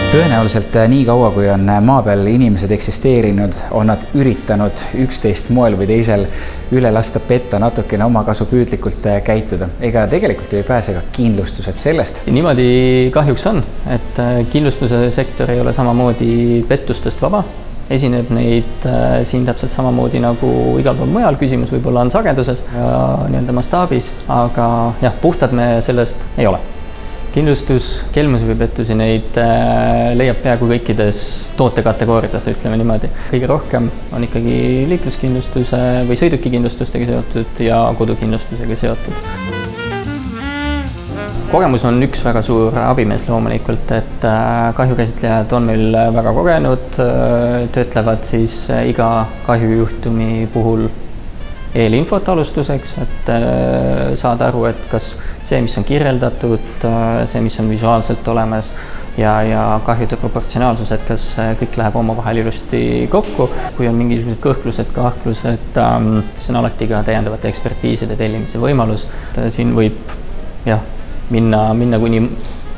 Tõenäoliselt nii kaua, kui on maa peal inimesed eksisteerinud, on nad üritanud üksteist moel või teisel üle lasta petta, natukene omakasupüüdlikult käituda. Ega tegelikult ei pääse ka kindlustused sellest. Niimoodi kahjuks on, et kindlustuse sektor ei ole samamoodi pettustest vaba. Esineb neid siin täpselt samamoodi nagu igal pool mujal. Küsimus võib-olla on sageduses ja nii-öelda mastaabis, aga jah, puhtad me sellest ei ole. Kindlustus, kelmusi või pettusi neid leiab peaaegu kõikides tootekategoorides, ütleme niimoodi. Kõige rohkem on ikkagi liikluskindlustuse või sõidukikindlustustega seotud ja kodukindlustusega seotud. Kogemus on üks väga suur abimees loomulikult, et kahjukäsitlejad on meil väga kogenud, töötlevad siis iga kahjujuhtumi puhul eelinfot alustuseks, et saada aru, et kas see, mis on kirjeldatud, see, mis on visuaalselt olemas ja kahjude proportsionaalsus, et kas kõik läheb omavahel ilusti kokku. Kui on mingisugused kõhklused, kahtlused, siis on alati ka täiendavate ekspertiiside tellimise võimalus. Siin võib minna kuni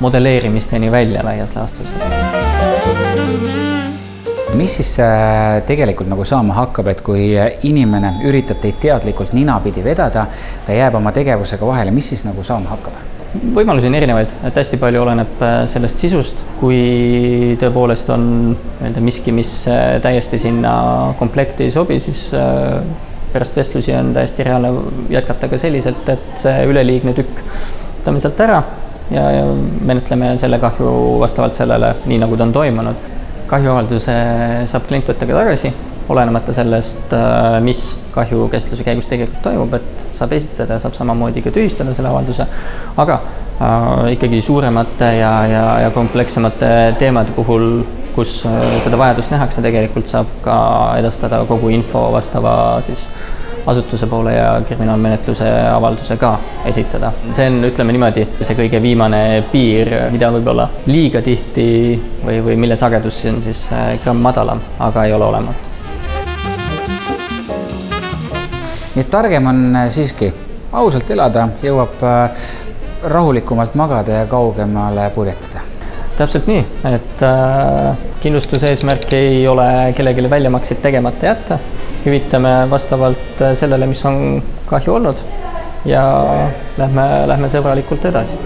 modelleerimisteni välja laias laastus. Mis siis tegelikult nagu saama hakkab, et kui inimene üritab teid teadlikult ninapidi vedada, ta jääb oma tegevusega vahele, mis siis nagu saama hakkab? Võimalusi on erinevaid, et hästi palju oleneb sellest sisust. Kui tõepoolest on miski, mis täiesti sinna komplekti ei sobi, siis pärast vestlusi on täiesti reaalne jätkata ka selliselt, et see üleliigne tükk võtame sealt ära ja menetleme selle kahju vastavalt sellele, nii nagu ta on toimunud. Kahjuavalduse saab klient võtta ka tagasi, olenemata sellest, mis kahjukäsitluse käigus tegelikult toimub, et saab esitada ja saab samamoodi ka tühistada selle avalduse. Aga ikkagi suuremate ja komplekssemate teemade puhul, kus seda vajadust nähakse, tegelikult saab ka edastada kogu info vastava siis asutuse poole ja kriminaalmenetluse avalduse ka esitada. See on, ütleme niimoodi, see kõige viimane piir, mida võib-olla liiga tihti või mille sagedus on siis gramm madalam, aga ei ole olematu. Nii et targem on siiski ausalt elada, jõuab rahulikumalt magada ja kaugemale purjetada. Täpselt nii, et kindlustuse eesmärk ei ole kellelegi väljamakseid tegemata jätta. Hüvitame vastavalt sellele, mis on kahju olnud ja lähme sõbralikult edasi.